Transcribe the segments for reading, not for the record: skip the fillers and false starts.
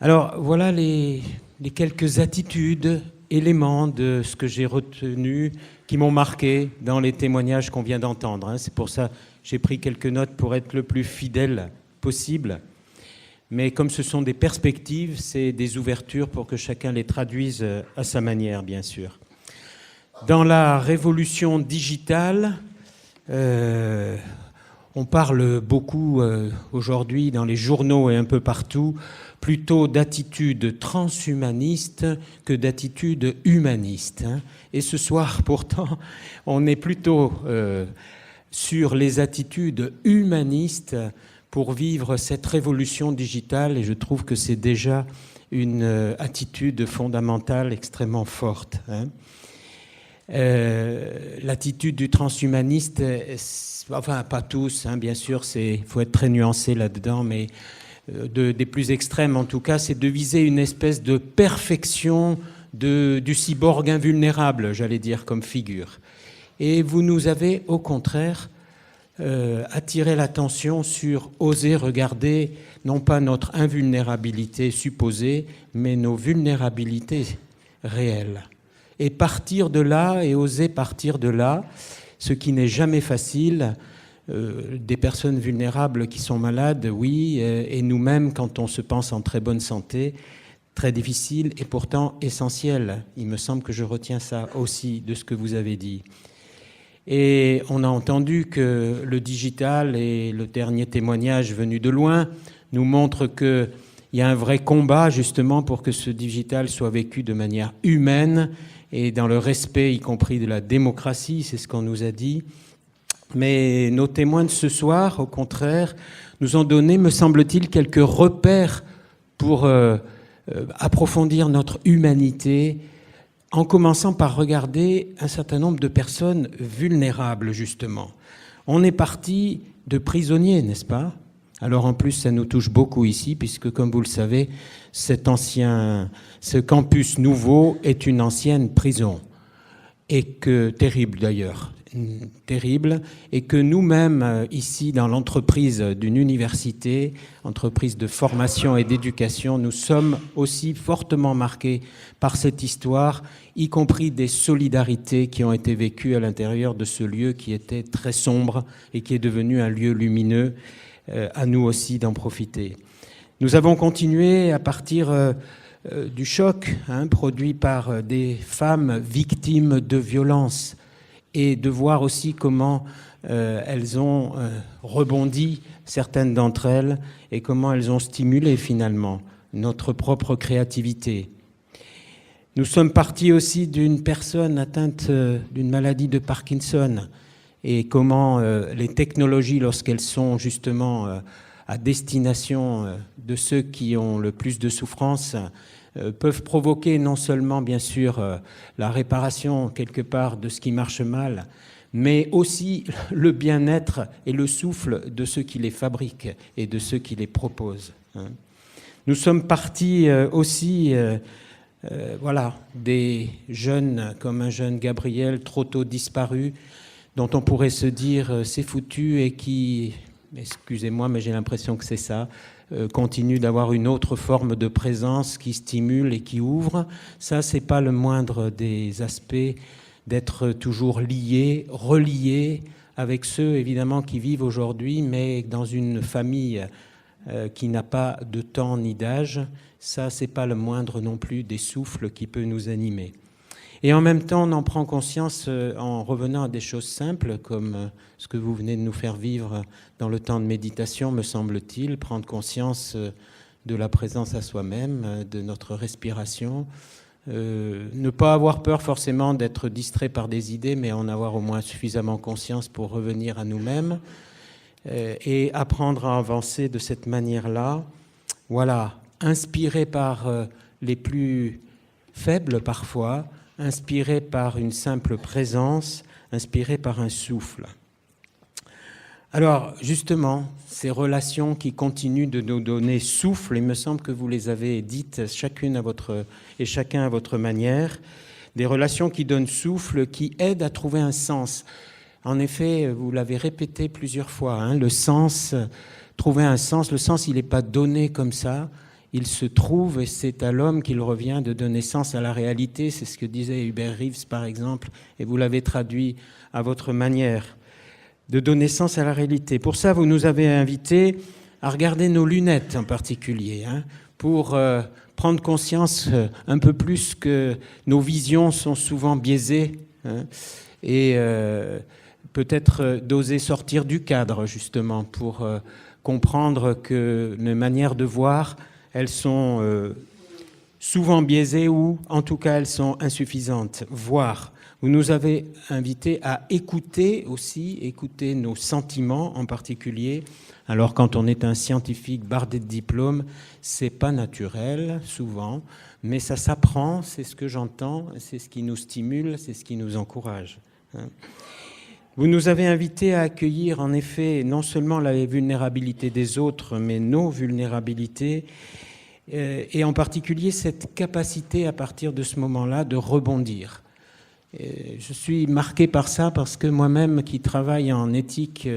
Alors, voilà les quelques attitudes, éléments de ce que j'ai retenu, qui m'ont marqué dans les témoignages qu'on vient d'entendre, hein. C'est pour ça que j'ai pris quelques notes pour être le plus fidèle possible. Mais comme ce sont des perspectives, c'est des ouvertures pour que chacun les traduise à sa manière, bien sûr. Dans la révolution digitale, on parle beaucoup aujourd'hui dans les journaux et un peu partout, plutôt d'attitude transhumaniste que d'attitude humaniste, hein. Et ce soir, pourtant, on est plutôt sur les attitudes humanistes pour vivre cette révolution digitale, et je trouve que c'est déjà une attitude fondamentale extrêmement forte, hein. L'attitude du transhumaniste, enfin pas tous, hein, bien sûr, il faut être très nuancé là-dedans, mais des plus extrêmes en tout cas, c'est de viser une espèce de perfection du cyborg invulnérable, j'allais dire, comme figure. Et vous nous avez au contraire attiré l'attention sur oser regarder non pas notre invulnérabilité supposée, mais nos vulnérabilités réelles. Et partir de là, et oser partir de là, ce qui n'est jamais facile. Des personnes vulnérables qui sont malades, oui, et nous-mêmes, quand on se pense en très bonne santé, très difficile et pourtant essentiel. Il me semble que je retiens ça aussi de ce que vous avez dit. Et on a entendu que le digital, et le dernier témoignage venu de loin, nous montre qu'il y a un vrai combat justement pour que ce digital soit vécu de manière humaine et dans le respect, y compris de la démocratie, c'est ce qu'on nous a dit. Mais nos témoins de ce soir, au contraire, nous ont donné, me semble-t-il, quelques repères pour approfondir notre humanité, en commençant par regarder un certain nombre de personnes vulnérables, justement. On est parti de prisonniers, n'est-ce pas ? Alors en plus, ça nous touche beaucoup ici, puisque comme vous le savez, ce campus nouveau est une ancienne prison. Et que, terrible d'ailleurs, terrible, et que nous-mêmes, ici, dans l'entreprise d'une université, entreprise de formation et d'éducation, nous sommes aussi fortement marqués par cette histoire, y compris des solidarités qui ont été vécues à l'intérieur de ce lieu qui était très sombre et qui est devenu un lieu lumineux, à nous aussi d'en profiter. Nous avons continué à partir du choc produit par des femmes victimes de violences et de voir aussi comment elles ont rebondi, certaines d'entre elles, et comment elles ont stimulé finalement notre propre créativité. Nous sommes partis aussi d'une personne atteinte d'une maladie de Parkinson et comment les technologies, lorsqu'elles sont justement à destination de ceux qui ont le plus de souffrance, peuvent provoquer non seulement, bien sûr, la réparation, quelque part, de ce qui marche mal, mais aussi le bien-être et le souffle de ceux qui les fabriquent et de ceux qui les proposent. Nous sommes partis aussi, des jeunes, comme un jeune Gabriel, trop tôt disparu, dont on pourrait se dire c'est foutu et qui, excusez-moi, mais j'ai l'impression que c'est ça, continue d'avoir une autre forme de présence qui stimule et qui ouvre. Ça, c'est pas le moindre des aspects d'être toujours lié, relié avec ceux, évidemment, qui vivent aujourd'hui, mais dans une famille qui n'a pas de temps ni d'âge. Ça, c'est pas le moindre non plus des souffles qui peut nous animer. Et en même temps, on en prend conscience en revenant à des choses simples, comme ce que vous venez de nous faire vivre dans le temps de méditation, me semble-t-il, prendre conscience de la présence à soi-même, de notre respiration, ne pas avoir peur forcément d'être distrait par des idées, mais en avoir au moins suffisamment conscience pour revenir à nous-mêmes, et apprendre à avancer de cette manière-là, voilà, inspiré par les plus faibles parfois, inspiré par une simple présence, inspiré par un souffle. Alors, justement, ces relations qui continuent de nous donner souffle, il me semble que vous les avez dites chacune et chacun à votre manière, des relations qui donnent souffle, qui aident à trouver un sens. En effet, vous l'avez répété plusieurs fois, le sens, trouver un sens, le sens, il n'est pas donné comme ça, il se trouve, et c'est à l'homme qu'il revient de donner sens à la réalité. C'est ce que disait Hubert Reeves, par exemple, et vous l'avez traduit à votre manière, de donner sens à la réalité. Pour ça, vous nous avez invités à regarder nos lunettes en particulier, pour prendre conscience un peu plus que nos visions sont souvent biaisées, et peut-être d'oser sortir du cadre, justement, pour comprendre que nos manières de voir, elles sont souvent biaisées ou, en tout cas, elles sont insuffisantes. Voir. Vous nous avez invités à écouter aussi, écouter nos sentiments en particulier. Alors, quand on est un scientifique bardé de diplômes, c'est pas naturel, souvent, mais ça s'apprend, c'est ce que j'entends, c'est ce qui nous stimule, c'est ce qui nous encourage. Vous nous avez invités à accueillir, en effet, non seulement la vulnérabilité des autres, mais nos vulnérabilités, et en particulier cette capacité, à partir de ce moment-là, de rebondir. Je suis marqué par ça parce que moi-même, qui travaille en éthique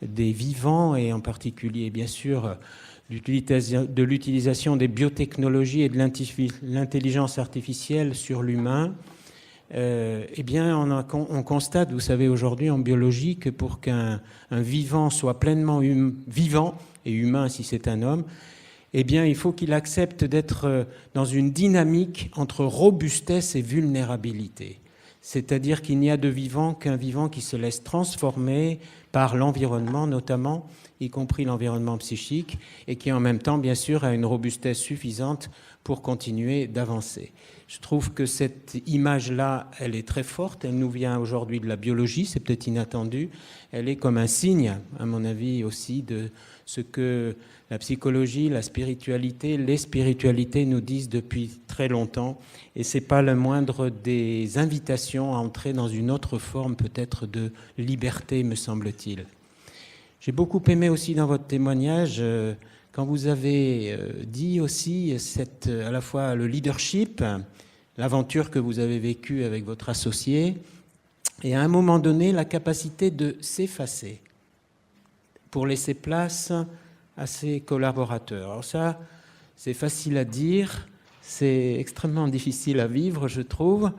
des vivants, et en particulier, bien sûr, de l'utilisation des biotechnologies et de l'intelligence artificielle sur l'humain, eh bien, on constate, vous savez, aujourd'hui en biologie, que pour qu'un vivant soit pleinement vivant, et humain si c'est un homme, eh bien, il faut qu'il accepte d'être dans une dynamique entre robustesse et vulnérabilité. C'est-à-dire qu'il n'y a de vivant qu'un vivant qui se laisse transformer par l'environnement, notamment, y compris l'environnement psychique, et qui en même temps, bien sûr, a une robustesse suffisante pour continuer d'avancer. Je trouve que cette image-là, elle est très forte, elle nous vient aujourd'hui de la biologie, c'est peut-être inattendu, elle est comme un signe, à mon avis aussi, de ce que la psychologie, la spiritualité, les spiritualités nous disent depuis très longtemps, et c'est pas la moindre des invitations à entrer dans une autre forme peut-être de liberté, me semble-t-il. J'ai beaucoup aimé aussi dans votre témoignage quand vous avez dit aussi à la fois le leadership, l'aventure que vous avez vécue avec votre associé, et à un moment donné la capacité de s'effacer pour laisser place à ses collaborateurs. Alors ça, c'est facile à dire, c'est extrêmement difficile à vivre, je trouve,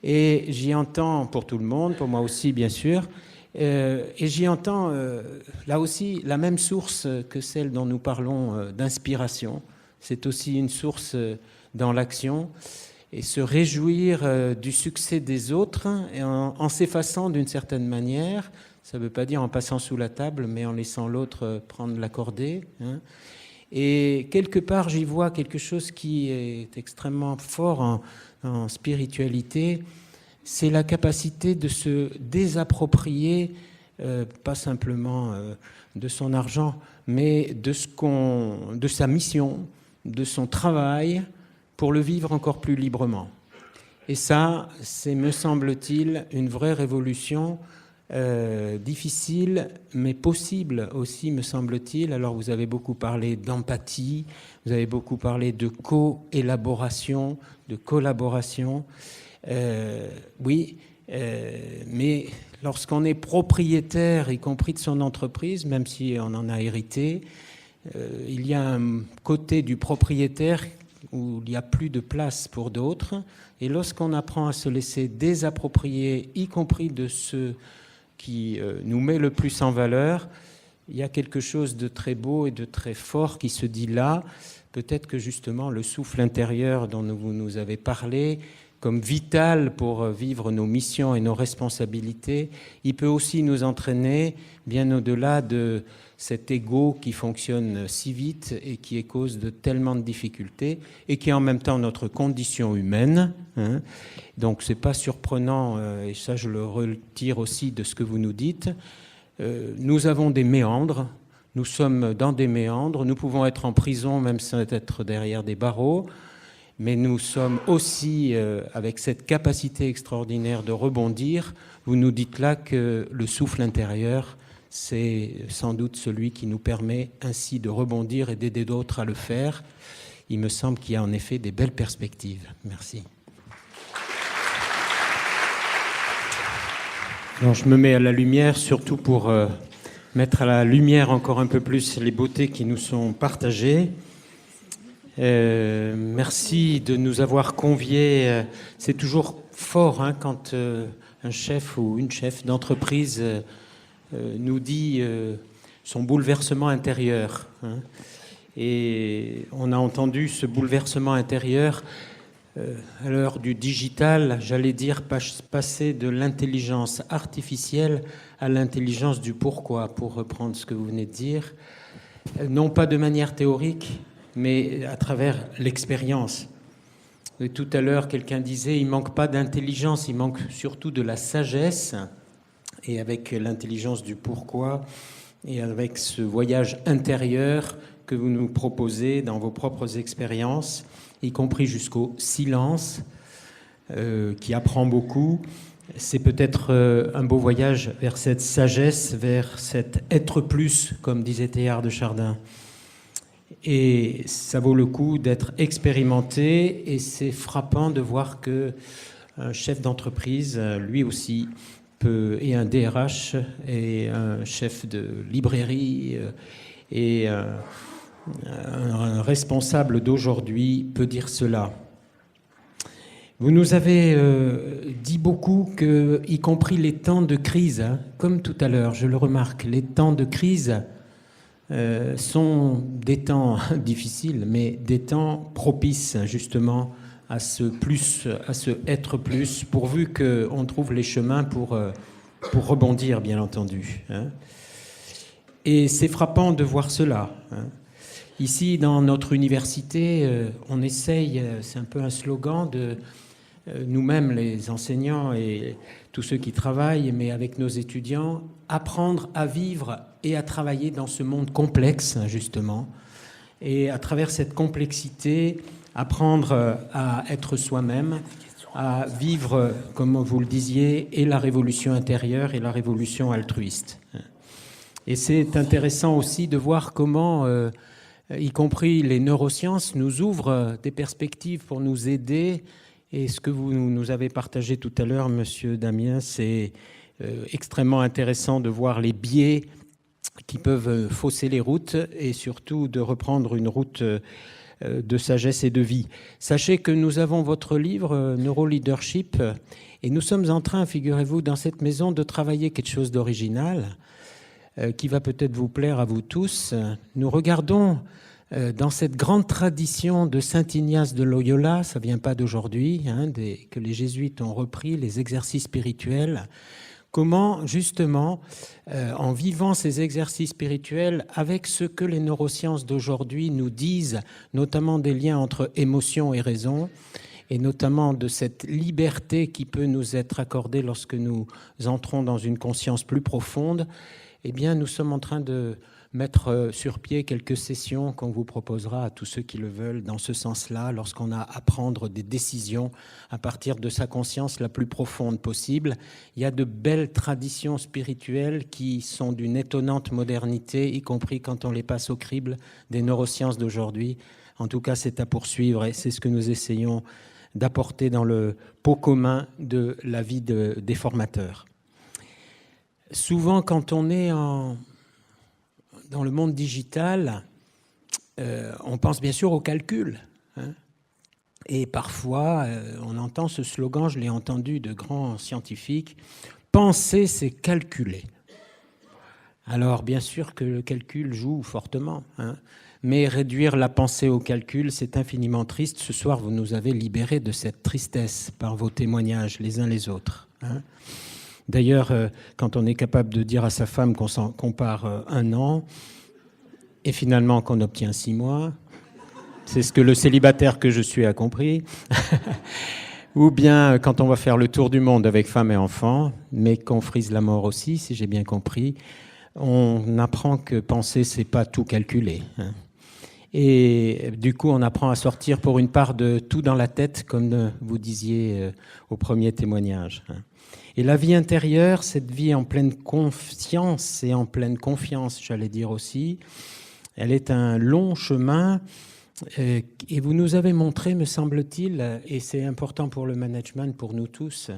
et j'y entends pour tout le monde, pour moi aussi bien sûr, et j'y entends là aussi la même source que celle dont nous parlons d'inspiration. C'est aussi une source dans l'action, et se réjouir du succès des autres en s'effaçant d'une certaine manière. Ça ne veut pas dire en passant sous la table, mais en laissant l'autre prendre la cordée. Et quelque part, j'y vois quelque chose qui est extrêmement fort en spiritualité. C'est la capacité de se désapproprier, pas simplement de son argent, mais de sa mission, de son travail, pour le vivre encore plus librement. Et ça, c'est, me semble-t-il, une vraie révolution difficile, mais possible aussi, me semble-t-il. Alors, vous avez beaucoup parlé d'empathie, vous avez beaucoup parlé de co-élaboration, de collaboration. Oui, mais lorsqu'on est propriétaire, y compris de son entreprise, même si on en a hérité, il y a un côté du propriétaire où il n'y a plus de place pour d'autres. Et lorsqu'on apprend à se laisser désapproprier, y compris de ceux qui nous met le plus en valeur, il y a quelque chose de très beau et de très fort qui se dit là. Peut-être que justement le souffle intérieur dont vous nous avez parlé, comme vital pour vivre nos missions et nos responsabilités, il peut aussi nous entraîner bien au-delà de cet ego qui fonctionne si vite et qui est cause de tellement de difficultés et qui est en même temps notre condition humaine. Donc c'est pas surprenant, et ça je le retire aussi de ce que vous nous dites. Nous avons des méandres, nous sommes dans des méandres, nous pouvons être en prison même sans être derrière des barreaux, mais nous sommes aussi avec cette capacité extraordinaire de rebondir. Vous nous dites là que le souffle intérieur, c'est sans doute celui qui nous permet ainsi de rebondir et d'aider d'autres à le faire. Il me semble qu'il y a en effet des belles perspectives. Merci. Alors, je me mets à la lumière, surtout pour mettre à la lumière encore un peu plus les beautés qui nous sont partagées. Merci de nous avoir conviés. C'est toujours fort quand un chef ou une chef d'entreprise nous dit son bouleversement intérieur. Et on a entendu ce bouleversement intérieur à l'heure du digital, j'allais dire passer de l'intelligence artificielle à l'intelligence du pourquoi, pour reprendre ce que vous venez de dire, non pas de manière théorique, mais à travers l'expérience. Et tout à l'heure, quelqu'un disait, il ne manque pas d'intelligence, il manque surtout de la sagesse, et avec l'intelligence du pourquoi, et avec ce voyage intérieur que vous nous proposez dans vos propres expériences, y compris jusqu'au silence, qui apprend beaucoup. C'est peut-être un beau voyage vers cette sagesse, vers cet être plus, comme disait Teilhard de Chardin. Et ça vaut le coup d'être expérimenté, et c'est frappant de voir qu'un chef d'entreprise, lui aussi, et un DRH, et un chef de librairie, et un responsable d'aujourd'hui peut dire cela. Vous nous avez dit beaucoup que, y compris les temps de crise, comme tout à l'heure, je le remarque, les temps de crise sont des temps difficiles, mais des temps propices justement à ce plus, à ce être plus, pourvu qu'on trouve les chemins pour rebondir, bien entendu. Et c'est frappant de voir cela. Ici, dans notre université, on essaye, c'est un peu un slogan de nous-mêmes, les enseignants et tous ceux qui travaillent, mais avec nos étudiants, apprendre à vivre et à travailler dans ce monde complexe, justement. Et à travers cette complexité, apprendre à être soi-même, à vivre, comme vous le disiez, et la révolution intérieure et la révolution altruiste. Et c'est intéressant aussi de voir comment, y compris les neurosciences, nous ouvrent des perspectives pour nous aider. Et ce que vous nous avez partagé tout à l'heure, Monsieur Damien, c'est extrêmement intéressant de voir les biais qui peuvent fausser les routes et surtout de reprendre une route de sagesse et de vie. Sachez que nous avons votre livre Neuroleadership et nous sommes en train, figurez-vous, dans cette maison de travailler quelque chose d'original qui va peut-être vous plaire à vous tous. Nous regardons dans cette grande tradition de Saint Ignace de Loyola, ça ne vient pas d'aujourd'hui, que les jésuites ont repris, les exercices spirituels, comment justement, en vivant ces exercices spirituels avec ce que les neurosciences d'aujourd'hui nous disent, notamment des liens entre émotion et raison, et notamment de cette liberté qui peut nous être accordée lorsque nous entrons dans une conscience plus profonde, eh bien, nous sommes en train de mettre sur pied quelques sessions qu'on vous proposera à tous ceux qui le veulent dans ce sens-là, lorsqu'on a à prendre des décisions à partir de sa conscience la plus profonde possible. Il y a de belles traditions spirituelles qui sont d'une étonnante modernité, y compris quand on les passe au crible des neurosciences d'aujourd'hui. En tout cas, c'est à poursuivre et c'est ce que nous essayons d'apporter dans le pot commun de la vie des formateurs. Souvent, quand on est dans le monde digital, on pense bien sûr au calcul. Et parfois, on entend ce slogan, je l'ai entendu de grands scientifiques, « penser, c'est calculer ». Alors, bien sûr que le calcul joue fortement, mais réduire la pensée au calcul, c'est infiniment triste. Ce soir, vous nous avez libérés de cette tristesse par vos témoignages les uns les autres. D'ailleurs, quand on est capable de dire à sa femme qu'on part 1 an et finalement qu'on obtient 6 mois, c'est ce que le célibataire que je suis a compris, ou bien quand on va faire le tour du monde avec femme et enfants, mais qu'on frise la mort aussi, si j'ai bien compris, on apprend que penser, c'est pas tout calculer. Et du coup, on apprend à sortir pour une part de tout dans la tête, comme vous disiez au premier témoignage. Et la vie intérieure, cette vie en pleine conscience et en pleine confiance, j'allais dire aussi, elle est un long chemin et vous nous avez montré, me semble-t-il, et c'est important pour le management, pour nous tous,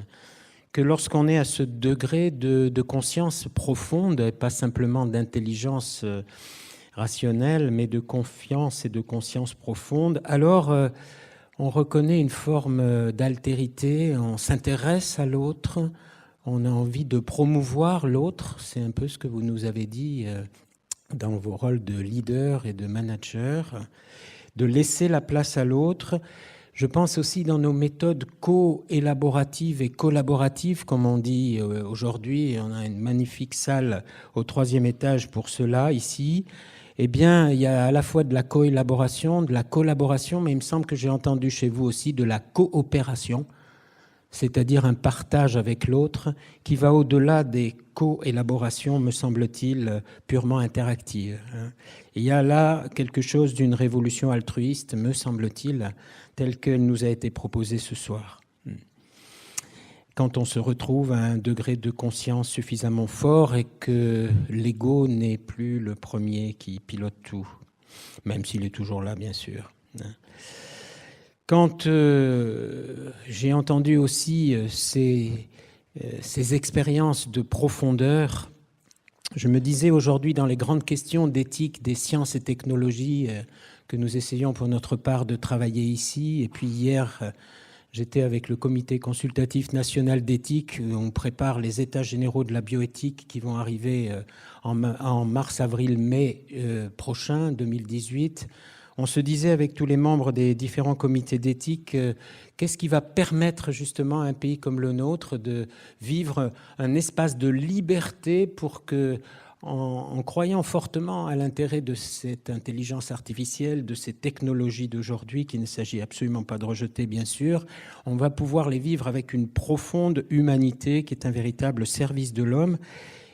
que lorsqu'on est à ce degré de conscience profonde, et pas simplement d'intelligence rationnelle, mais de confiance et de conscience profonde, alors on reconnaît une forme d'altérité, on s'intéresse à l'autre, on a envie de promouvoir l'autre. C'est un peu ce que vous nous avez dit dans vos rôles de leader et de manager, de laisser la place à l'autre. Je pense aussi dans nos méthodes co-élaboratives et collaboratives, comme on dit aujourd'hui. On a une magnifique salle au 3e étage pour cela, ici. Eh bien, il y a à la fois de la co-élaboration, de la collaboration, mais il me semble que j'ai entendu chez vous aussi de la coopération, c'est-à-dire un partage avec l'autre qui va au-delà des co-élaborations, me semble-t-il, purement interactives. Il y a là quelque chose d'une révolution altruiste, me semble-t-il, telle qu'elle nous a été proposée ce soir. Quand on se retrouve à un degré de conscience suffisamment fort et que l'ego n'est plus le premier qui pilote tout, même s'il est toujours là, bien sûr. Quand j'ai entendu aussi ces expériences de profondeur, je me disais aujourd'hui dans les grandes questions d'éthique des sciences et technologies que nous essayons pour notre part de travailler ici, et puis hier j'étais avec le comité consultatif national d'éthique, où on prépare les états généraux de la bioéthique qui vont arriver en mars, avril, mai prochain, 2018. On se disait avec tous les membres des différents comités d'éthique, qu'est-ce qui va permettre justement à un pays comme le nôtre de vivre un espace de liberté pour que, en croyant fortement à l'intérêt de cette intelligence artificielle, de ces technologies d'aujourd'hui, qu'il ne s'agit absolument pas de rejeter bien sûr, on va pouvoir les vivre avec une profonde humanité qui est un véritable service de l'homme.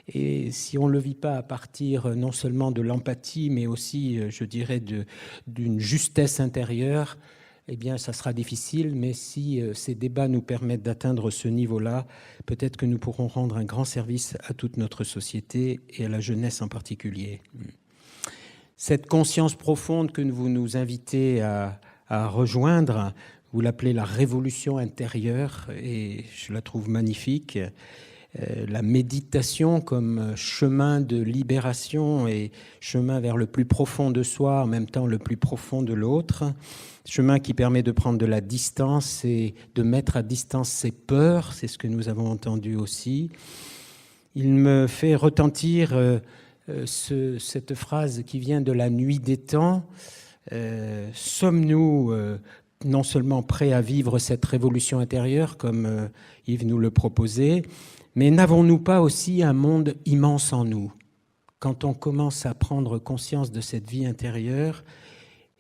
Et si on ne le vit pas à partir non seulement de l'empathie, mais aussi, je dirais, d'une justesse intérieure, eh bien, ça sera difficile. Mais si ces débats nous permettent d'atteindre ce niveau-là, peut-être que nous pourrons rendre un grand service à toute notre société et à la jeunesse en particulier. Cette conscience profonde que vous nous invitez à rejoindre, vous l'appelez la révolution intérieure, et je la trouve magnifique. La méditation comme chemin de libération et chemin vers le plus profond de soi, en même temps le plus profond de l'autre, chemin qui permet de prendre de la distance et de mettre à distance ses peurs, c'est ce que nous avons entendu aussi. Il me fait retentir cette phrase qui vient de la nuit des temps. Sommes-nous non seulement prêts à vivre cette révolution intérieure, comme Yves nous le proposait, mais n'avons-nous pas aussi un monde immense en nous? Quand on commence à prendre conscience de cette vie intérieure,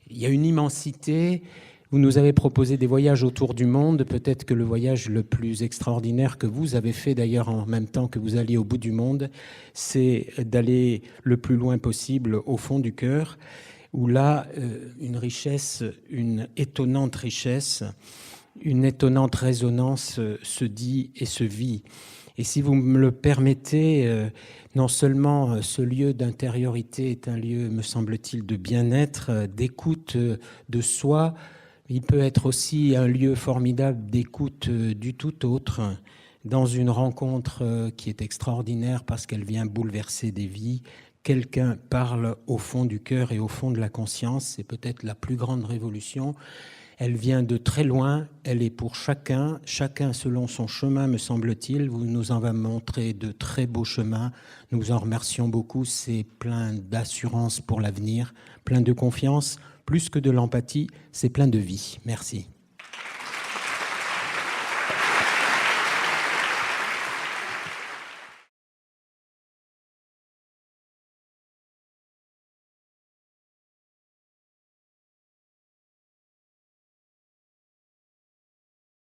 il y a une immensité. Vous nous avez proposé des voyages autour du monde, peut-être que le voyage le plus extraordinaire que vous avez fait d'ailleurs en même temps que vous alliez au bout du monde, c'est d'aller le plus loin possible au fond du cœur, où là, une richesse, une étonnante richesse, une étonnante résonance se dit et se vit. Et si vous me le permettez, non seulement ce lieu d'intériorité est un lieu, me semble-t-il, de bien-être, d'écoute de soi, il peut être aussi un lieu formidable d'écoute du tout autre, dans une rencontre qui est extraordinaire parce qu'elle vient bouleverser des vies. Quelqu'un parle au fond du cœur et au fond de la conscience, c'est peut-être la plus grande révolution. Elle vient de très loin, elle est pour chacun selon son chemin, me semble-t-il. Vous nous en avez montré de très beaux chemins. Nous vous en remercions beaucoup. C'est plein d'assurance pour l'avenir, plein de confiance, plus que de l'empathie, c'est plein de vie. Merci.